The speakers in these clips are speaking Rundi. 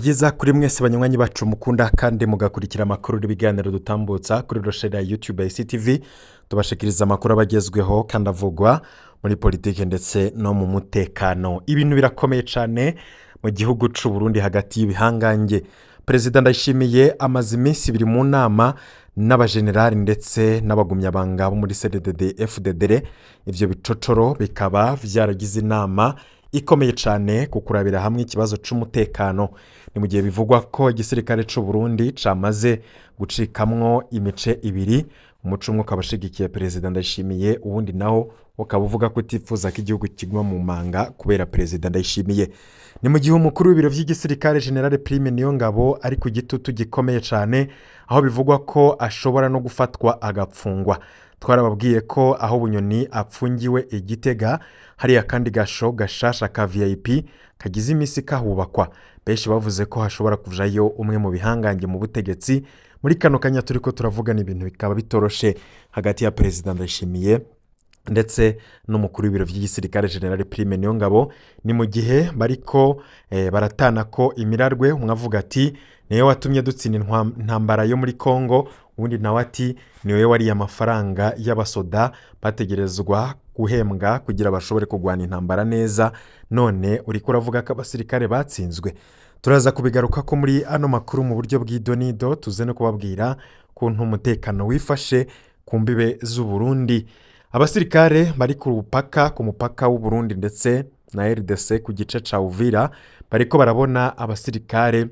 vyiza kuri mwese banywanyi bacu mukunda kandi mugakurikira amakuru n'ibiganiro dutambutsa kuri rosheri ya YouTube ya ICTV tubashikiriza amakuru abagezweho kandi avugwa muri politike ndetse no mu mutekano. Ibintu birakomeye cyane mu gihugu c'u Burundi hagati y'ibihangange. President Ndayishimiye amaze iminsi biri mu nama n'abagenerali ndetse n'abagumyabanga bo muri CNDD FDD. Ivyo bicocoro bikaba vyaragize inama ikomeye cyane kukurabira hamwe ikibazo c'umutekano. Ni mu gihe bivugwa ko igisirikare c'u Burundi camaze gucikamwo imice ibiri, umuco umwe ukabashigikiye President Ndayishimiye, uwundi naho ukavuga ko utifuza ko igihugu kiguma mu manga kubera President Ndayishimiye. Ni mu gihe umukuru w'ibiro vy'igisirikare General Prime Niyongabo ari ku gitutu gikomeye cyane, aho bivugwa ko ashobora no gufatwa agapfungwa. Twarababwiye ko aho Bunyoni apfungiwe Igitega hari akandi gasho gashasha ka VIP kagize imisi kahubakwa. Benshi bavuze ko hashobora kujayo umwe mu bihangange mu butegetsi. Muri kano kanya turiko turavugana ibintu bikaba bitoroshe hagati ya President Ndayishimiye ndetse n'umukuru w'ibiro vy'igisirikare General Prime Niyongabo. Ni mu gihe bariko baratana ko imirarwe, umwe avuga ati niwe watumye dutsinda intambara yo muri Kongo, ubundi nawe ati niwe wari amafaranga y'abasoda bategerezwa guhembwa kugira bashobore kugwana intambara neza, none uriko uravuga ko abasirikare batsinzwe. Turaza kubigaruka ko muri ano makuru mu buryo bw'idonido, tuze no kubabwira kuntu umutekano wifashe ku mbibe z'u Burundi. Abasirikare bari ku mupaka w'u Burundi ndetse na RDC ku gice ca Uvira bariko barabona abasirikare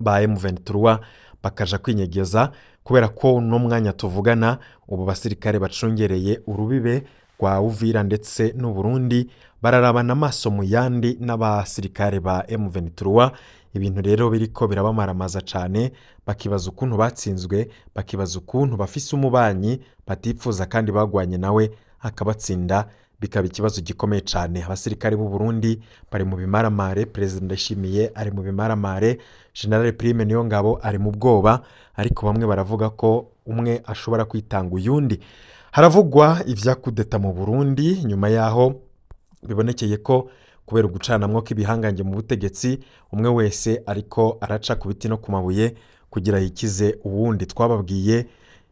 ba M23 bakaja kwinyegeza kubera ko no mwanya tuvugana ubu basirikare bacungereye urubibe rwa Uvira ndetse n'u Burundi bararabana amaso mu yandi n'abasirikare ba M23. Ibintu rero biriko birabamaramaza cyane, bakibaza ukuntu batsinzwe, bakibaza ukuntu bafise umubanyi batifuza kandi bagwanye nawe akabatsinda, bikaba ikibazo gikomeye cyane. Abasirikare b'u Burundi bari mu bimaramare, President Ndayishimiye ari mu bimaramare, General Prime Niyongabo ari mu bwoba, ariko bamwe baravuga ko umwe ashobora kwitanga uyundi. Haravugwa ivya kudeta mu Burundi nyuma yaho bibonekeye ko kubera ugucanamwo k'ibihangange mu butegetsi umwe wese ariko araca ku biti no ku mabuye kugira yikize uwundi. Twababwiye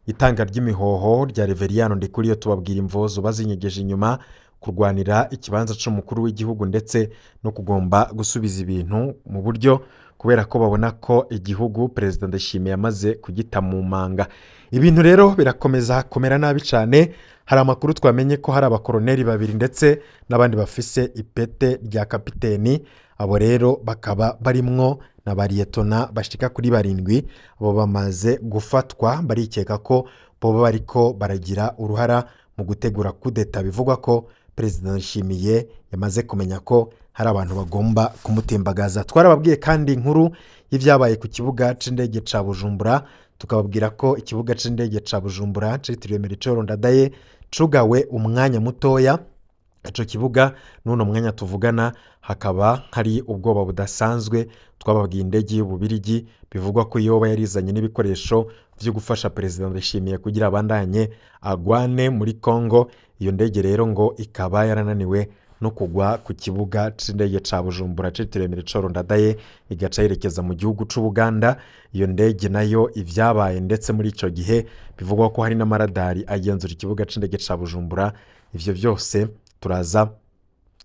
itanga ry'imihoho rya Reveriyano Ndikuriyo, tubabwira imvozo bazinyegeje inyuma kurwanira ikibanza c'umukuru w'igihugu ndetse no kugomba gusubiza ibintu mu buryo kubera ko babona ko igihugu President Ndayishimiye yamaze kugita mu manga. Ibintu rero birakomeza komera nabi cyane. Hari amakuru twamenye ko hari abakoroneri babiri ndetse n'abandi bafise ipete rya kapiteni, abo rero bakaba barimwo na bariyetona bashika kuri 7. Abo bamaze gufatwa, barikeka ko boba bariko baragira uruhara mu gutegura kudeta. Bivugwa ko President Ndayishimiye yamaze kumenya ko hari abantu bagomba kumutembagaza. Twarababwiye kandi inkuru y'ivyabaye ku kibuga c'indege ca Bujumbura, tukababwira ko ikibuga c'indege ca Bujumbura citiriwe Melchior Ndadaye cugawe umwanya mutoya. Ico kibuga nuno mwanya tuvugana hakaba hari ubwoba budasanzwe. Twababwiye indege y'Ububirigi bivugwa ko yoba yarizanye n'ibikoresho vyo gufasha President Ndayishimiye kugira abandanye agwane muri Kongo. Iyo ndege rero ngo ikaba yarananiwe no kugwa ku kibuga c'indege ca Bujumbura citiriwe Melchior Ndadaye, igaca yerekeza mu gihugu c'u Buganda. Iyo ndege nayo ivyabaye ndetse muri ico gihe bivugwa ko hari n'amaradari agenzura ikibuga c'indege ca Bujumbura. Ivyo byose turaza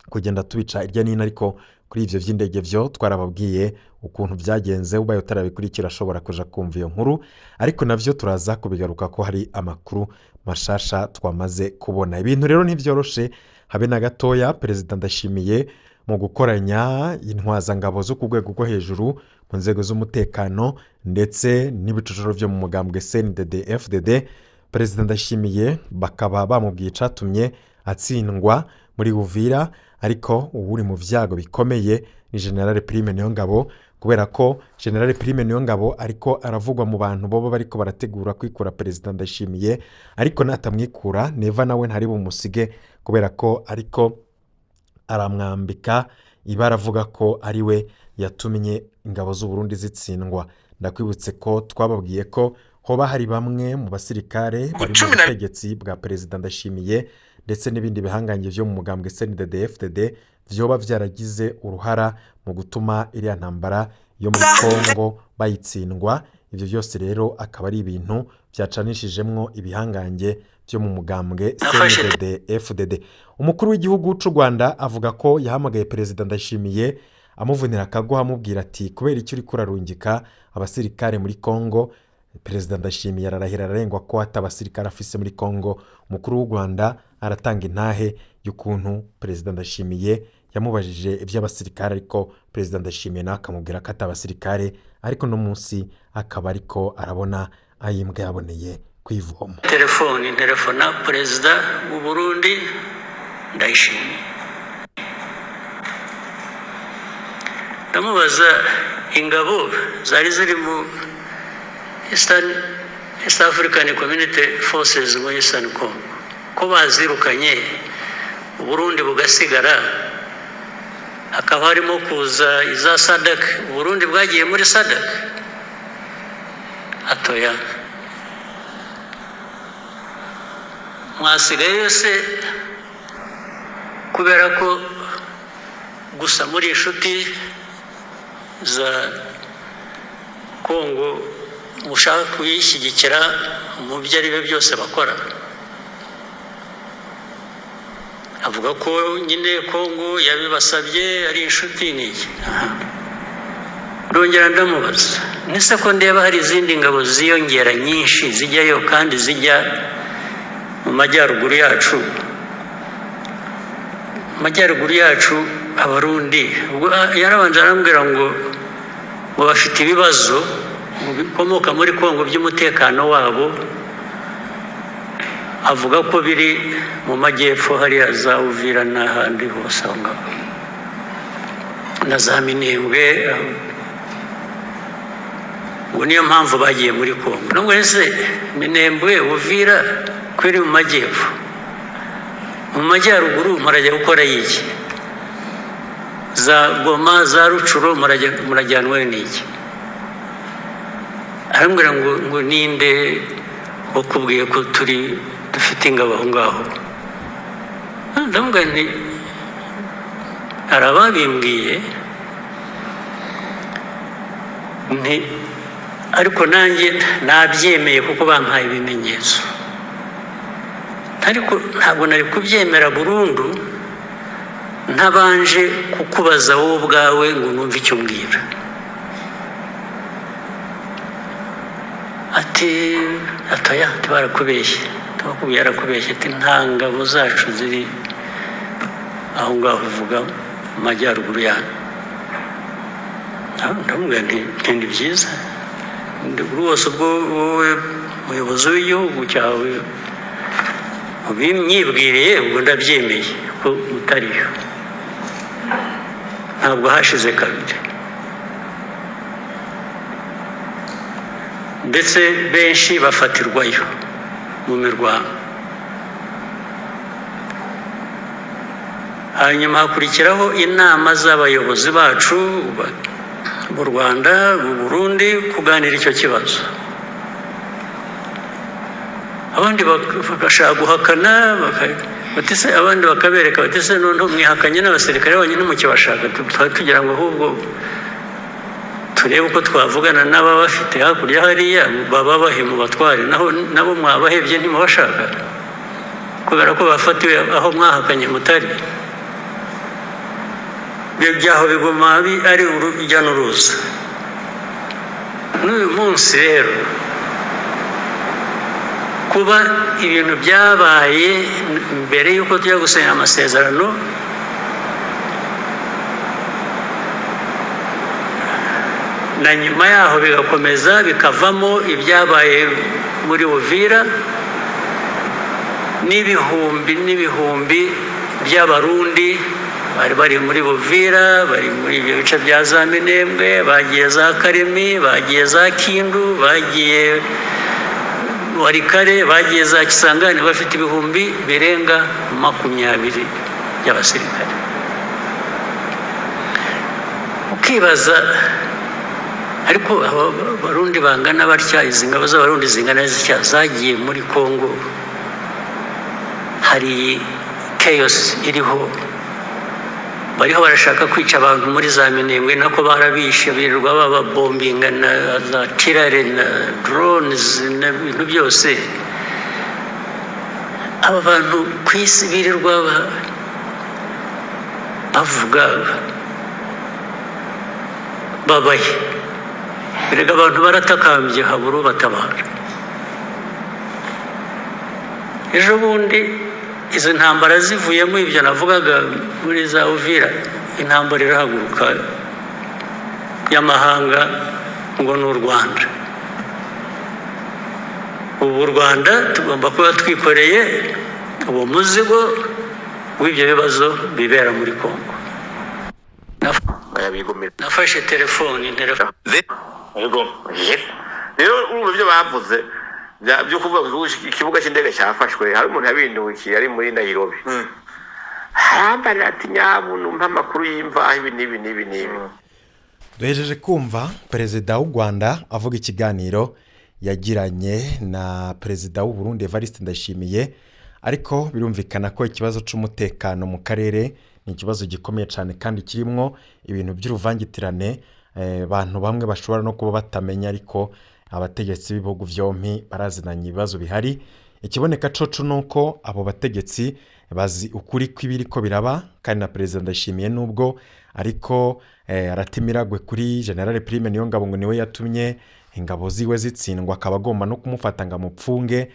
kugenda tubica irya nino, ariko kuri ivyo vy'indege vyo twarababwiye ukuntu vyagenze. Ubaye utarabikurikira ashobora kuja kumva iyo nkuru, ariko navyo turaza kubigaruka ko hari amakuru mashasha twamaze kubona. Ibintu rero ntivyoroshe habe na gatoya. President Ndayishimiye mu gukoranya intwazangabo zo ku rwego rwo hejuru mu nzego z'umutekano ndetse n'ibicocoro vyo mu mugambwe CNDD FDD, President Ndayishimiye bakaba bamubwiye icatumye atsindwa muri Uvira, ariko uri mu vyago bikomeye ni General Prime Niyongabo, kubera ko General Prime Niyongabo ariko aravugwa mu bantu boba bariko barategura kwikura President Ndayishimiye, ariko natamwikura neva nawe ntari bumusige kubera ko ariko aramwambika ibara avuga ko ari we yatumye ingabo z'u Burundi zitsindwa. Ndakwibutse ko twababwiye ko hoba hari bamwe mu basirikare bari mu butegetsi bwa President Ndayishimiye ndetse n'ibindi bihangange vyo mu mugambwe CNDD FDD vyoba vyaragize uruhara mu gutuma iriya ntambara yo muri Kongo bayitsindwa. Ibyo byose rero akaba ari ibintu byacanishijemwo ibihangange byo mu mugambwe CNDD-FDD. Umukuru w'igihugu cy'u Rwanda avuga ko yahamagaye Perezida Ndayishimiye amuvunira akago amubwira ati kubera icyo uri kurarungika abasirikare muri Kongo. Perezida Ndayishimiye ararahira arengwa ko atabasirikare afise muri Kongo. Umukuru w'u Rwanda aratanga intahe y'ukuntu Perezida Ndayishimiye yamubajije iby'abasirikare, ariko Perezida Ndayishimiye nawe akamubwira ko atabasirikare, ariko no munsi akaba ariko arabona ayimbwa yaboneye kwivoma. Telefona Perezida w'u Burundi Ndayishimiye, ndamubaza ingabo zari ziri mu East African Community Forces mu Eastern Congo ko bazirukanye u Burundi bugasigara, hakaba harimo kuza iza SADC. u Burundi bwagiye muri SADC? Atoya. Mwasigaye yose kubera ko gusa muri inshuti za Kongo mushaka kuyishyigikira mu byo ari byo byose bakora. Avuga ko nyine Kongo yabibasabye ari inshuti n'iki. Ndongera ndamubaza, nese ko ndeba hari izindi ngabo ziyongera nyinshi zijyayo kandi zijya mu majyaruguru yacu. Majyaruguru yacu Abarundi yarabanje arambwira ngo bafite ibibazo bikomoka muri Kongo by'umutekano wabo. Avuga ko biri mu majyepfo hariya za Uvira n'ahandi hose aho ngaho na za Minembwe, ngo niyo mpamvu bagiye muri Kongo. Nubwo ese Minembwe, Uvira kwiri mu majyepfo, mu majyaruguru murajya gukora iki? Za Goma, za Rucuro murajyanwe n'iki? Arambwira ngo ninde wakubwiye ko dufite ingabo aho ngaho? Ndamubwira nti arababimbwiye nti ariko nanjye nabyemeye kuko bampaye ibimenyetso, ariko ntabwo nari kubyemera burundu ntabanje kukubaza wowe ubwawe ngo numve icyo mbwira. Atoya barakubeshye, tubakubwiye yarakubeshye ati nta ngabo zacu ziri aho ngaho uvuga mu majyaruguru yanyu. Ndamubwira nti ni byiza rwose, ubwo wowe umuyobozi w'igihugu cyawe ubimyibwiriye ubwo ndabyemeye ko mutariyo. Ntabwo hashize kabiri, ndetse benshi bafatirwayo mu mirwano. Hanyuma hakurikiraho inama z'abayobozi bacu mu Rwanda, mu Burundi kuganira icyo kibazo. Abandi bagashaka guhakana, abandi bakabereka bati se noneho mwihakanye n'abasirikare bonyine mukibashaka, tugira ngo ahubwo turebe uko twavugana n'ababafite hakurya hariya baba bahimu batware, nabo mwabahebye ntimubashaka kubera ko bafatiwe aho mwahakanye mutari. Ibyo byaho biguma ari urujya n'uruza. N'uyu munsi rero kuba ibintu byabaye mbere y'uko tujya gusinya amasezerano, na nyuma yaho bigakomeza bikavamo ibyabaye muri Uvira, n'ibihumbi by'Abarundi bari bari muri Uvira, bari muri ibyo bice bya za Minembwe, bagiye za Karemi, bagiye za Kindu, bagiye Warikare, bagiye za Kisangani, bafite ibihumbi birenga 20 by'abasirikare. Ukibaza ariko Abarundi bangana batya, izi ngabo z'Abarundi zingana zitya zagiye muri Kongo, hari chaos iriho, bariho barashaka kwica abantu muri za Minembwe nako barabishe birirwa bababombinga na za tirare na drones n'ibintu byose. Aba bantu ku isi birirwa bavuga babaye, erega abantu baratakambye habura batabara. Ejo bundi izo ntambara zivuyemo ibyo navugaga muri za Uvira, intambara irahaguruka y'amahanga ngo ni u Rwanda. Ubu u Rwanda tugomba kuba twikoreye uwo muzigo w'ibyo bibazo bibera muri Kongo. Nafashe telefoni rero urumva ibyo bavuze byo kuvuga ko ikibuga cy'indege cyafashwe, hari umuntu yabindukiye ari muri Nairobi harambara ati nyabuntu mpa amakuru y'imvaho ibi n'ibi. duhejeje kumva perezida w'u Rwanda avuga ikiganiro yagiranye na perezida w'u Burundi Evariste Ndayishimiye, ariko birumvikana ko ikibazo cy'umutekano mu karere ni ikibazo gikomeye cyane kandi kirimo ibintu by'uruvangitirane, abantu bamwe bashobora no kuba batamenya, ariko abategetsi b'ibihugu byombi barazinanye ibibazo bihari. Ikiboneka coco nuko abo bategetsi bazi ukuri kw'ibiri ko biraba, kandi na perezida Ndayishimiye nubwo ariko aratimiragwe kuri General Prime Niyongabo ngo niwe yatumye ingabo ziwe zitsindwa, akaba agomba no kumufata ngo amupfunge.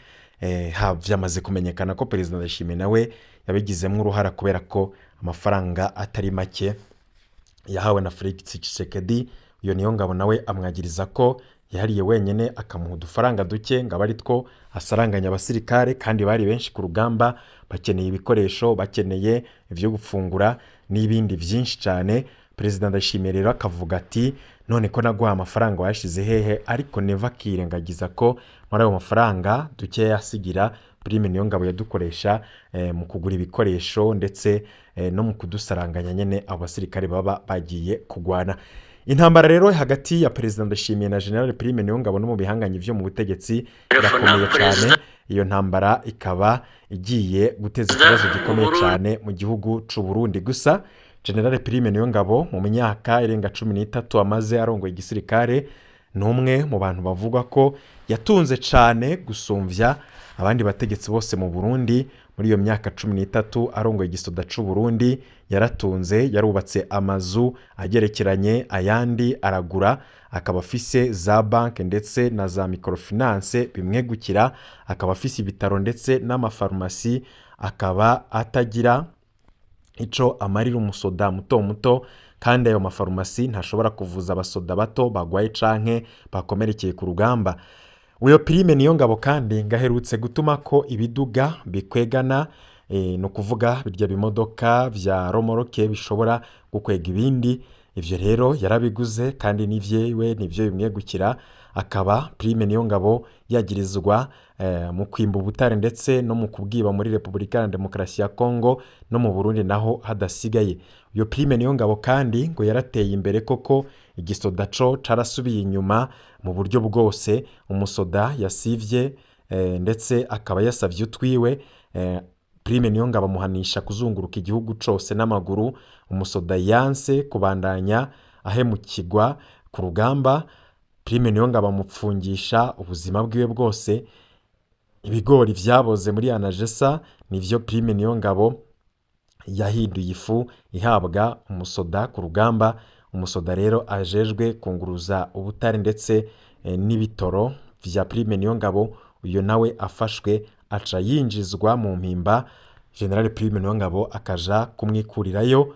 Byamaze kumenyekana ko perezida Ndayishimiye nawe yabigizemo uruhara, kubera ko amafaranga atari make yahawe na Felix Tshisekedi. Uyo Niyongabo nawe amwagiriza ko yahariye wenyene akamuha udufaranga duke ngo abari two asaranganya abasirikare, kandi bari benshi ku rugamba, bakeneye ibikoresho, bakeneye ibyo gufungura n'ibindi byinshi cyane. Perezida Ndayishimiye rero akavuga ati none ko naguha amafaranga wayashize hehe, ariko neva kirengagiza ko muri ayo mafaranga duke yasigira Prime Niyongabo yadukoresha mu kugura ibikoresho ndetse no mu kudusaranganya nyene abasirikare baba bagiye kugwana. Intambara rero hagati ya perezida Ndayishimiye na General Prime Niyongabo no mu bihanganye byo mu butegetsi irakomeye cyane. Iyo ntambara ikaba igiye guteza ikibazo gikomeye cyane mu gihugu cy'u Burundi. Gusa General Prime Niyongabo mu myaka irenga 13 amaze arongoye igisirikare, numwe mu bantu bavuga ko yatunze cyane gusumvya abandi bategetsi bose mu Burundi. Muri iyo myaka 13 arongoye igisoda cy'u Burundi yaratunze, yarubatse amazu agerekeranye, ayandi aragura, akaba afise za banke ndetse na za microfinance bimwegukira, akaba afise ibitaro ndetse n'amafarumasi, akaba atagira ico amarira umusoda muto muto, kandi ayo mafarumasi ntashobora kuvuza abasoda bato bagwaye canke bakomerekeye ku rugamba. Uyo Prime Niyongabo kandi ngaherutse gutuma ko ibiduga bikwegana, no kuvuga birya bimodoka vya romoroke bishobora gukwega ibindi. Ivyo rero yarabiguze kandi nivyewe nivyo bimwegukira, akaba Prime Niyongabo yagirizwa mu kwimba ubutare ndetse no mu kubwiba muri Republika ya Demokarasi ya Kongo no mu Burundi naho hadasigaye. Uyo Prime Niyongabo kandi ngo yarateye imbere koko, igisoda co carasubiye inyuma mu buryo bwose. Umusoda yasivye ndetse akaba yasavye utwiwe, Prime Niyongabo amuhanisha kuzunguruka igihugu cose n'amaguru. Umusoda yanse kubandanya ahemukirwa ku rugamba, Prime Niyongabo amupfungisha ubuzima bwiwe bwose. Ibigori vyaboze muri Anagesa nivyo Prime Niyongabo yahinduye ifu ihabwa umusoda ku rugamba. Umusoda rero ajejwe kunguruza ubutare ndetse n'ibitoro vya Prime Niyongabo, uyo nawe afashwe aca yinjizwa mu mpimba. General Prime Niyongabo akaja kumwikurirayo.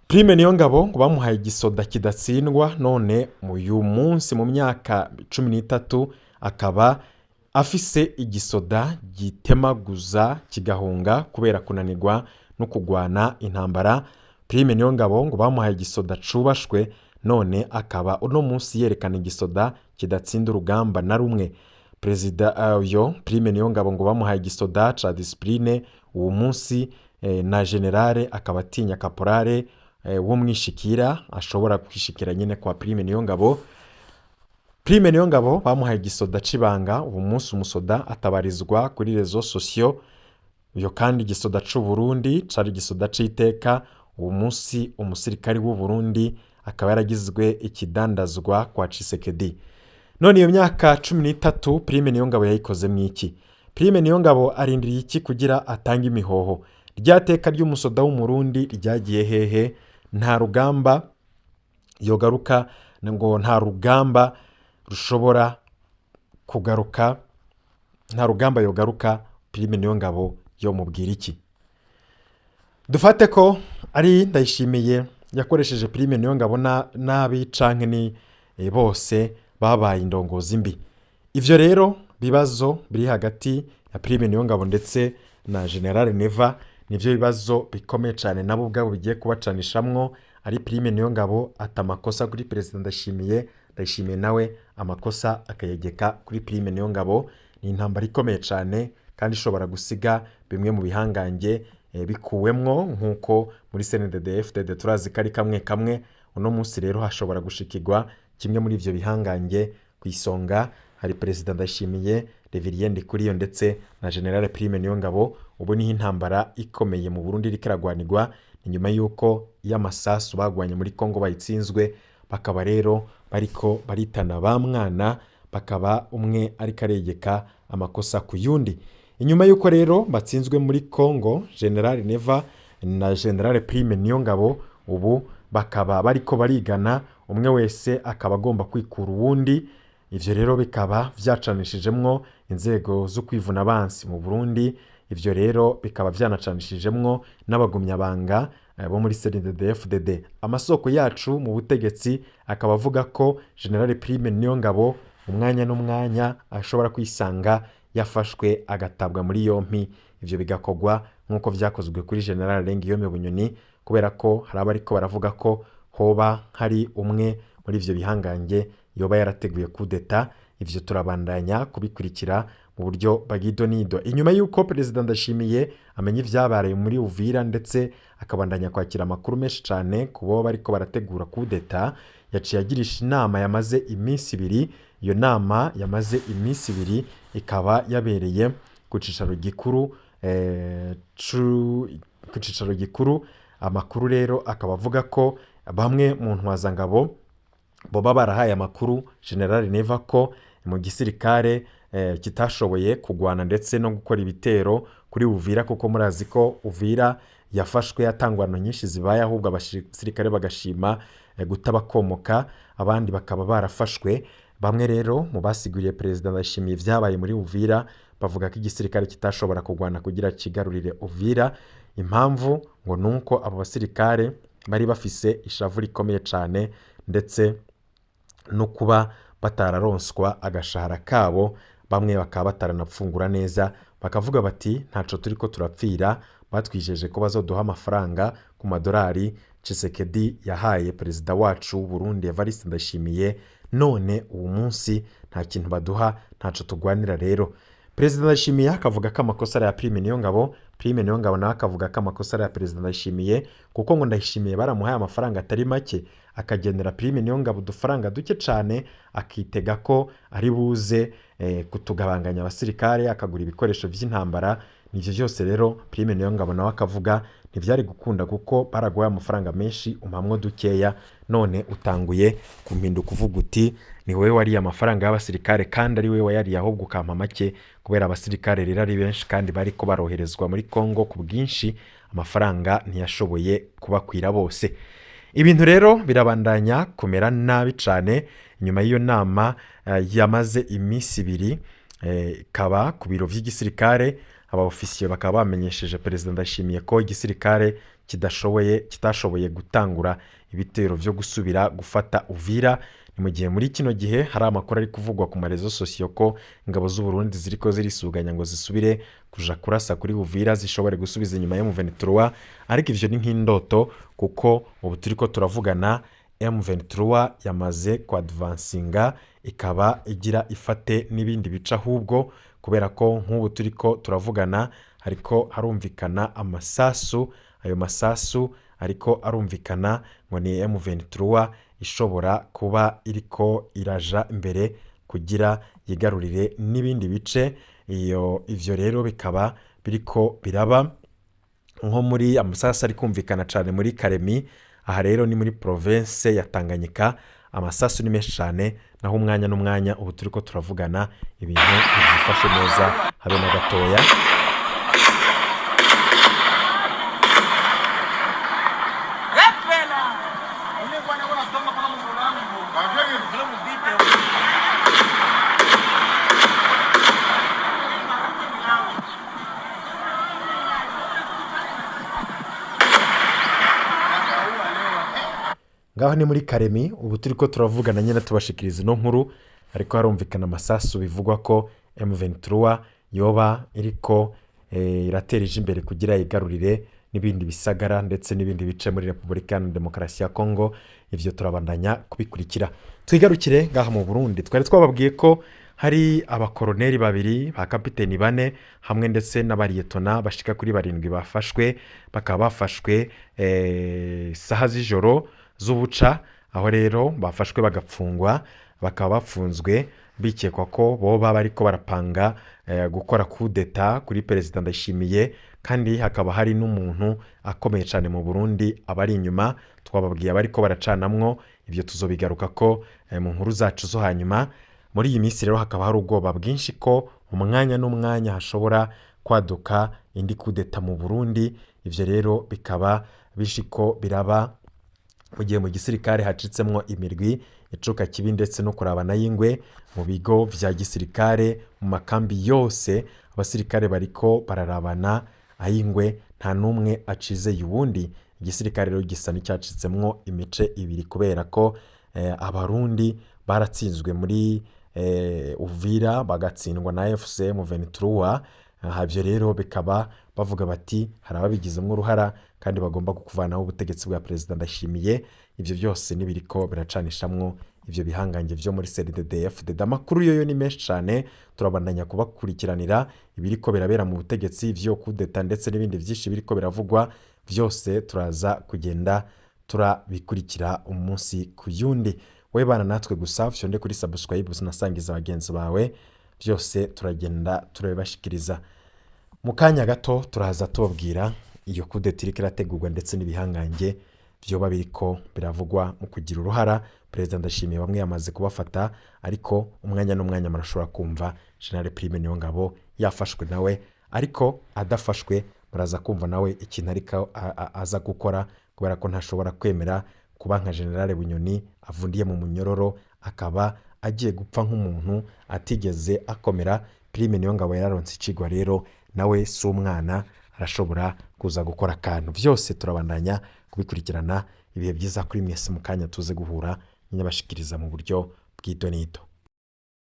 Prime Niyongabo ngo bamuhaye igisoda kidatsindwa, none uyu munsi mu myaka 13 akaba afise igisoda gitemaguza kigahunga kubera kunanirwa no kugwana intambara. Prime Niyongabo ngo bamuhaye igisoda cubashwe, none akaba uno munsi yerekana igisoda kidatsinda urugamba na rumwe. Perezida uyo Prime Niyongabo ngo bamuhaye igisoda ca discipline uwo munsi, na generale akaba atinya kaporale wo mwishikira ashobora kwishikira nyine kwa Prime Niyongabo. Prime Niyongabo bamuhaye igisoda cibanga, uwo munsi umusoda atabarizwa kuri rezo sosio. Uyo kandi igisoda c'u Burundi cari igisoda c'iteka, uwo munsi umusirikari w'u Burundi akaba yaragizwe ikidandazwa kwa Tshisekedi. None iyo myaka 13 Prime Niyongabo yayikoze mwiki? Prime Niyongabo arindiriye iki kugira atanga imihoho? Ryateka ry'umusoda w'umurundi ryagiye hehe? Nta rugamba yogaruka ngo nta rugamba rushobora kugaruka, nta rugamba yogaruka. Prime Niyongabo yo mubwira iki? Dufate ko ari Ndayishimiye yakoresheje Prime Niyongabo nabi canke ni bose babaye indongozi mbi. Ivyo rero bibazo biri hagati ya Prime Niyongabo ndetse na General Neva nivyo bibazo bikomeye cyane nabo ubwabo bigiye kubacanishamwo. Ari Prime Niyongabo atamakosa kuri President Ndayishimiye nawe amakosa akayegeka kuri Prime Niyongabo. Ni intambara ikomeye cyane kandi ishobora gusiga bimwe mu bihangange bikuwemwo nkuko muri CNDD-FDD turazi kari kamwe. Uno munsi rero hashobora gushikirwa kimwe muri ivyo bihangange ku isonga hari President Ndayishimiye, Reverien Ndikuriyo ndetse na General Prime Niyongabo. Ubu ni intambara ikomeye mu Burundi rikiragwanirwa inyuma yuko y'amasasu bagwanye muri Kongo bayitsinzwe, bakaba rero bariko baritana ba mwana, bakaba umwe ariko aregeka amakosa ku yundi. Inyuma yuko rero batsinzwe muri Kongo, General Neva na General Prime Niyongabo ubu bakaba bariko barigana, umwe wese akaba agomba kwikura uwundi. Ivyo rero bikaba vyacanishijemwo inzego zo kwivuna abansi mu Burundi. Ivyo rero bikaba vyanacanishijemwo n'abagumyabanga bo muri CNDD-FDD. Amasoko yacu mu butegetsi akaba avuga ko General Prime Niyongabo umwanya n'umwanya ashobora kwisanga yafashwe agatabwa muri yompi. Ivyo bigakogwa nkuko vyakozwe kuri General Lengiyome Bunyoni, kubera ko hari abariko baravuga ko hoba hari umwe muri ivyo bihangange yoba yarateguye kudeta. Ivyo turabandanya kubikurikira mu buryo bagidonido. Inyuma yuko President Ndayishimiye amenye ivyabaye muri Uvira ndetse akabandanya kwakira amakuru menshi cyane kubo bariko barategura kudeta, yaciye agirisha inama yamaze iminsi 2. Iyo nama yamaze iminsi 2 ikaba yabereye ku cicaro gikuru. Amakuru rero akaba avuga ko bamwe mu ntwazangabo boba barahaye amakuru General Neva ko mu gisirikare kitashoboye kugwana ndetse no gukora ibitero kuri Uvira, kuko murazi ko Uvira yafashwe yatangwano nyinshi zibaye, ahubwo abasirikare bagashima gutabakomoka, abandi bakaba barafashwe. Bamwe rero mu basiguriye President Ndayishimiye vyabaye muri Uvira bavuga ko igisirikare kitashobora kugwana kugira kigarurire Uvira. Impamvu ngo nuko abo basirikare bari bafise ishavu rikomeye cyane ndetse no kuba batararonswa agashahara kabo. Bamwe bakaba bataranapfungura neza, bakavuga bati ntaco turiko turapfira, batwijeje ko bazoduha amafaranga ku madolari Tshisekedi yahaye perezida wacu w'u Burundi Evariste Ndayishimiye, none uwo munsi nta kintu baduha, ntaco tugwanira. Rero President Ndayishimiye akavuga ko amakosa ya Prime Niyongabo, Prime Niyongabo nawe akavuga ko amakosa ya President Ndayishimiye, kuko ngo Ndayishimiye baramuhaye amafaranga atari make, akagenera Prime Niyongabo udufaranga duke cyane, akitega ko ari buze kutugabanganya abasirikare, akagura ibikoresho vy'intambara. Nivyo byose rero Prime Niyongabo nawe akavuga ntivyari gukunda kuko baraguhaye amafaranga menshi umamwo dukeya, none utanguye kumpinduka uvuga uti ni wewe wari amafaranga y'abasirikare kandi ari wewe wayari ahubwo ukampa make, kubera abasirikare rero ari benshi kandi bari ko baroherezwa muri Kongo ku bwinshi, amafaranga ntiyashoboye kubakwira bose. Ibintu rero birabandanya kumera nabi cyane. Nyuma y'iyo nama yamaze iminsi 2 kaba ku biro vy'igisirikare, aba ofisiye bakaba bamenyesheje President Ndayishimiye ko igisirikare kitashoboye gutangura ibitero vyo gusubira gufata Uvira. Ni mu gihe muri kino gihe hari amakuru ari kuvugwa ku marezo sosiyo ko ingabo z'u Burundi ziriko zirisuganya ngo zisubire kuja kurasa kuri Uvira, zishobore gusubiza inyuma ya M23. Ariko ivyo ni nk'indoto, kuko ubu turiko turavugana M23 yamaze kwa advancinga, ikaba igira ifate n'ibindi bica, ahubwo kubera ko nk'ubu turiko turavugana hariko harumvikana amasasu. Ayo masasu ariko arumvikana ngo ni M23 ishobora kuba iriko iraja imbere kugira yigarurire n'ibindi bice. Ivyo rero bikaba biriko biraba nko muri amasasu ari kumvikana cyane muri Karemi. Aha rero ni muri province ya Tanganyika, amasasu ni menshi cyane, naho umwanya n'umwanya ubu turi ko turavugana ibintu byifashe neza habe na gatoya. Ngaho ni muri Karemi ubu turi ko turavugana nyine tubashikiriza ino nkuru, ariko harumvikana amasasu bivugwa ko M23 yoba iriko iratereje imbere kugira igarurire n'ibindi bisagara ndetse n'ibindi bice muri Repubulika ya Demokarasi ya Kongo. Ivyo turabandanya kubikurikira. Twigarukire ngaha mu Burundi, twari twababwiye ko hari abakoroneri babiri ba kapiteni 4 hamwe ndetse n'abariyetona bashika kuri 7 bafashwe, bakaba bafashwe saha z'ijoro z'ubuca, aho rero bafashwe bagapfungwa, bakaba bafunzwe bikekwa ko boba bariko barapanga gukora kudeta kuri Perezida Ndayishimiye, kandi hakaba hari n'umuntu akomeye cyane mu Burundi abari inyuma. Twababwiye bariko baracanamwo, ibyo tuzobigaruka ko mu nkuru zacu zo hanyuma. Muri iyi minsi rero hakaba hari ubwoba bwinshi ko umwanya n'umwanya hashobora kwaduka indi kudeta mu Burundi. Ivyo rero bikaba bishiko biraba mu gihe mu gisirikare hacitsemwo imirwi icuka kibi ndetse no kurabana y'ingwe mu bigo vya gisirikare. Mu makambi yose abasirikare bariko bararabana ayingwe, nta numwe acize yubundi. Igisirikare rero gisa n'icyacitsemwo imice ibiri kubera ko abarundi baratsinzwe muri Uvira bagatsindwa na FC M23. Havyo rero bikaba bavuga bati hari ababigizemo uruhara kandi bagomba kuvanaho ubutegetsi bwa Perezida Ndayishimiye. Ivyo byose nibiriko biracanishamwo ivyo bihangange vyo muri CNDD-FDD. Amakuru yo ni menshi cyane, turabandanya kubakurikiranira ibiriko birabera mu butegetsi, vyo kudeta ndetse n'ibindi byinshi biriko biravugwa. Vyose turaza kugenda turabikurikira umunsi ku yundi. Webana natwe gusa fyonde kuri subscribe unasangiza abagenzi bawe, byose turagenda turabashikiriza. Mu kanya gato turaza tubabwira iyo kudeta iriko irategurwa ndetse n'ibihangange vyoba biriko biravugwa mu kugira uruhara. Perezida Ndayishimiye bamwe yamaze kubafata, ariko umwanya n'umwanya marashobora kumva General Prime Niyongabo yafashwe nawe, ariko adafashwe muraza kumva nawe ikintu ariko aza gukora, kubera ko ntashobora kwemera kuba nka General Bunyoni avundiye mu munyororo akaba agiye gupfa nk'umuntu atigeze akomera. Prime Niyongabo yararonse icigwa rero, nawe si umwana, arashobora kuza gukora akantu. Vyose turabandanya kubikurikirana. Ibihe byiza kuri mwese, mu kanya tuze guhura nyabashikiriza mu buryo bw'idonito.